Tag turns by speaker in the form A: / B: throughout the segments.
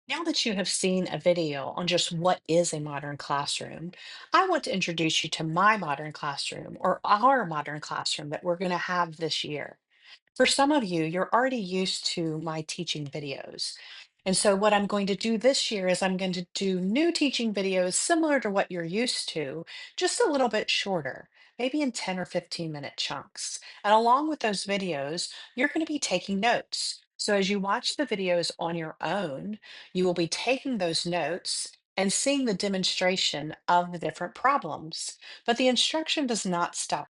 A: Now that you have seen a video on just what is a modern classroom, I want to introduce you to my modern classroom or our modern classroom that we're going to have this year. For some of you, you're already used to my teaching videos. And so what I'm going to do this year is I'm going to do new teaching videos similar to what you're used to, just a little bit shorter, maybe in 10 or 15-minute chunks. And along with those videos, you're going to be taking notes. So as you watch the videos on your own, you will be taking those notes and seeing the demonstration of the different problems. But the instruction does not stop.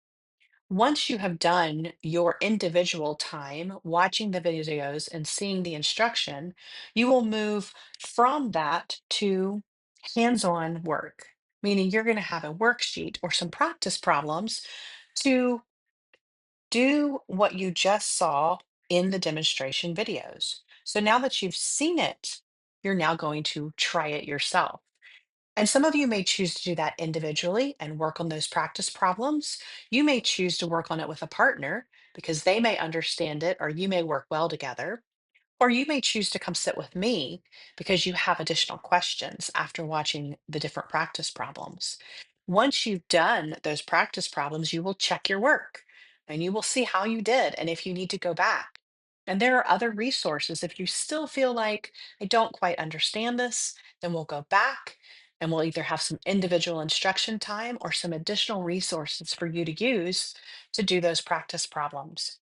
A: Once you have done your individual time watching the videos and seeing the instruction, you will move from that to hands-on work, meaning you're going to have a worksheet or some practice problems to do what you just saw in the demonstration videos. So now that you've seen it, you're now going to try it yourself. And some of you may choose to do that individually and work on those practice problems. You may choose to work on it with a partner because they may understand it or you may work well together. Or you may choose to come sit with me because you have additional questions after watching the different practice problems. Once you've done those practice problems, you will check your work and you will see how you did and if you need to go back. And there are other resources. If you still feel like I don't quite understand this, then we'll go back and we'll either have some individual instruction time or some additional resources for you to use to do those practice problems.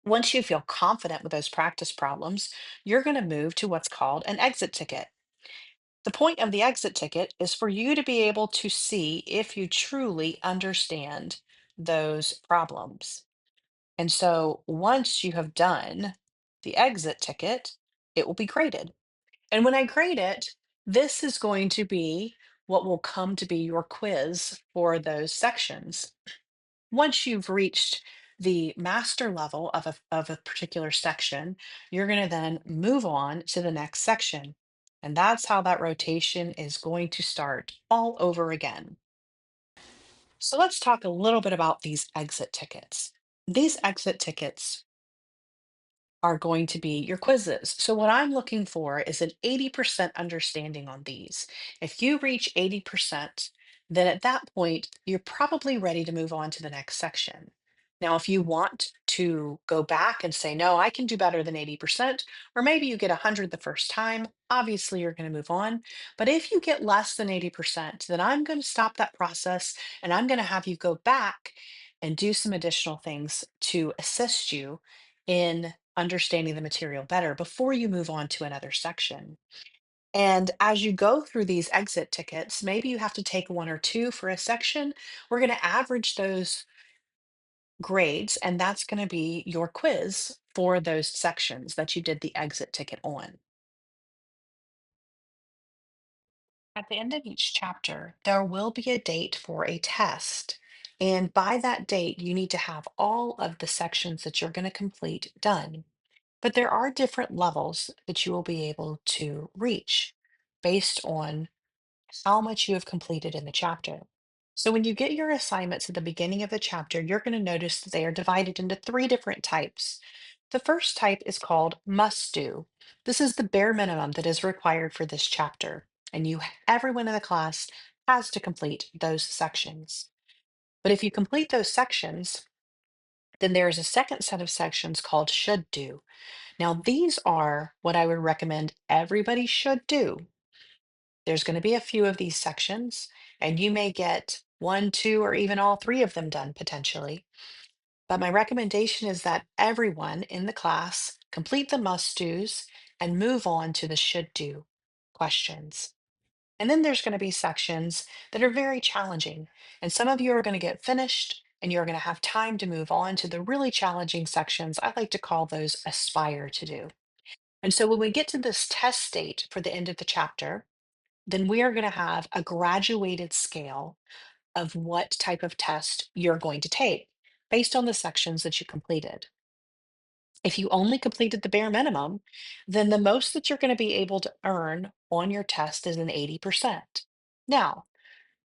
A: Once you feel confident with those practice problems, you're going to move to what's called an exit ticket. The point of the exit ticket is for you to be able to see if you truly understand those problems. And so once you have done the exit ticket, it will be graded. And when I grade it, this is going to be what will come to be your quiz for those sections. Once you've reached the master level of a particular section, you're going to then move on to the next section. And that's how that rotation is going to start all over again. So let's talk a little bit about these exit tickets. These exit tickets are going to be your quizzes. So what I'm looking for is an 80% understanding on these. If you reach 80%, then at that point, you're probably ready to move on to the next section. Now, if you want to go back and say, no, I can do better than 80%, or maybe you get 100 the first time, obviously you're going to move on. But if you get less than 80%, then I'm going to stop that process and I'm going to have you go back and do some additional things to assist you in understanding the material better before you move on to another section. And as you go through these exit tickets, maybe you have to take one or two for a section. We're going to average those grades, and that's going to be your quiz for those sections that you did the exit ticket on. At the end of each chapter, there will be a date for a test. And by that date, you need to have all of the sections that you're going to complete done. But there are different levels that you will be able to reach based on how much you have completed in the chapter. So when you get your assignments at the beginning of the chapter, you're going to notice that they are divided into three different types. The first type is called must do. This is the bare minimum that is required for this chapter, and everyone in the class has to complete those sections. But if you complete those sections, then there is a second set of sections called should do. Now, these are what I would recommend everybody should do. There's going to be a few of these sections, and you may get one, two, or even all three of them done potentially. But my recommendation is that everyone in the class complete the must do's and move on to the should do questions. And then there's going to be sections that are very challenging, and some of you are going to get finished and you're going to have time to move on to the really challenging sections. I like to call those aspire to do. And so when we get to this test date for the end of the chapter, then we are going to have a graduated scale of what type of test you're going to take based on the sections that you completed. If you only completed the bare minimum, then the most that you're going to be able to earn on your test is an 80%. Now,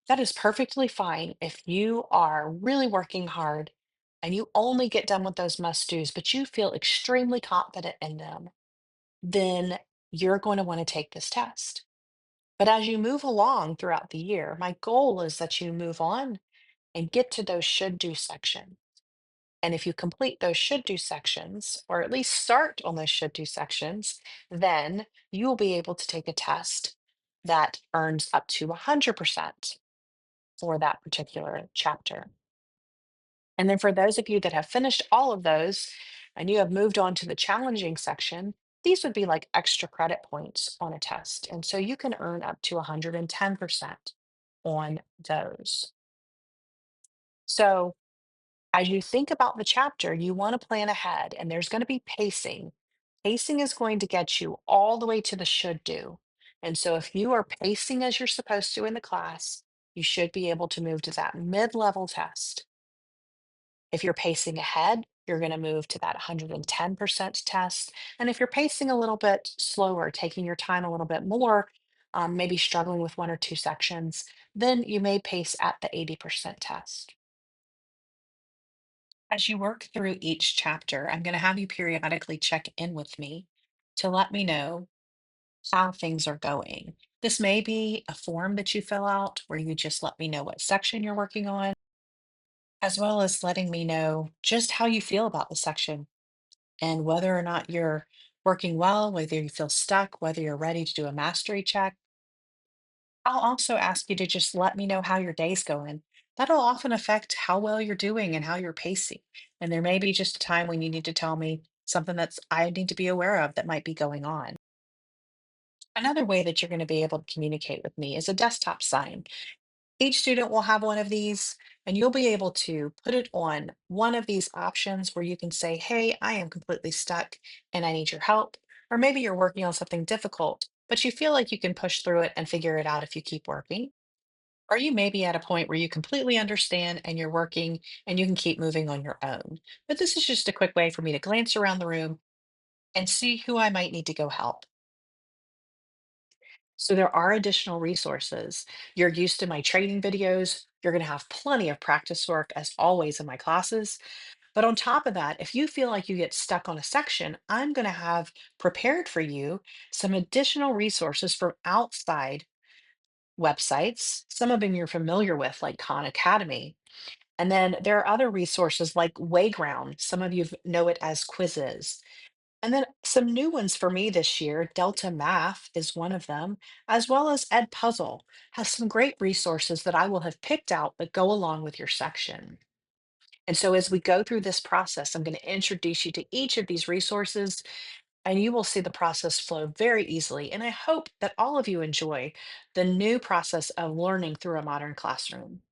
A: that is perfectly fine if you are really working hard and you only get done with those must-dos, but you feel extremely confident in them, then you're going to want to take this test. But as you move along throughout the year, my goal is that you move on and get to those should do sections. And if you complete those should do sections, or at least start on those should do sections, then you will be able to take a test that earns up to 100% for that particular chapter. And then for those of you that have finished all of those and you have moved on to the challenging section, these would be like extra credit points on a test. And so you can earn up to 110% on those. So as you think about the chapter, you want to plan ahead, and there's going to be pacing. Pacing is going to get you all the way to the should do. And so if you are pacing as you're supposed to in the class, you should be able to move to that mid-level test. If you're pacing ahead, you're going to move to that 110% test. And if you're pacing a little bit slower, taking your time a little bit more, maybe struggling with one or two sections, then you may pace at the 80% test. As you work through each chapter, I'm going to have you periodically check in with me to let me know how things are going. This may be a form that you fill out where you just let me know what section you're working on, as well as letting me know just how you feel about the section and whether or not you're working well, whether you feel stuck, whether you're ready to do a mastery check. I'll also ask you to just let me know how your day's going. That'll often affect how well you're doing and how you're pacing. And there may be just a time when you need to tell me something that's I need to be aware of that might be going on. Another way that you're going to be able to communicate with me is a desktop sign. Each student will have one of these, and you'll be able to put it on one of these options where you can say, "Hey, I am completely stuck and I need your help." Or maybe you're working on something difficult, but you feel like you can push through it and figure it out if you keep working. Or you may be at a point where you completely understand and you're working and you can keep moving on your own. But this is just a quick way for me to glance around the room and see who I might need to go help. So there are additional resources. You're used to my training videos. You're going to have plenty of practice work as always in my classes. But on top of that, if you feel like you get stuck on a section, I'm going to have prepared for you some additional resources from outside websites. Some of them you're familiar with, like Khan Academy. And then there are other resources like Wayground. Some of you know it as quizzes. And then some new ones for me this year, Delta Math is one of them, as well as Ed Puzzle has some great resources that I will have picked out that go along with your section. And so as we go through this process, I'm going to introduce you to each of these resources and you will see the process flow very easily. And I hope that all of you enjoy the new process of learning through a modern classroom.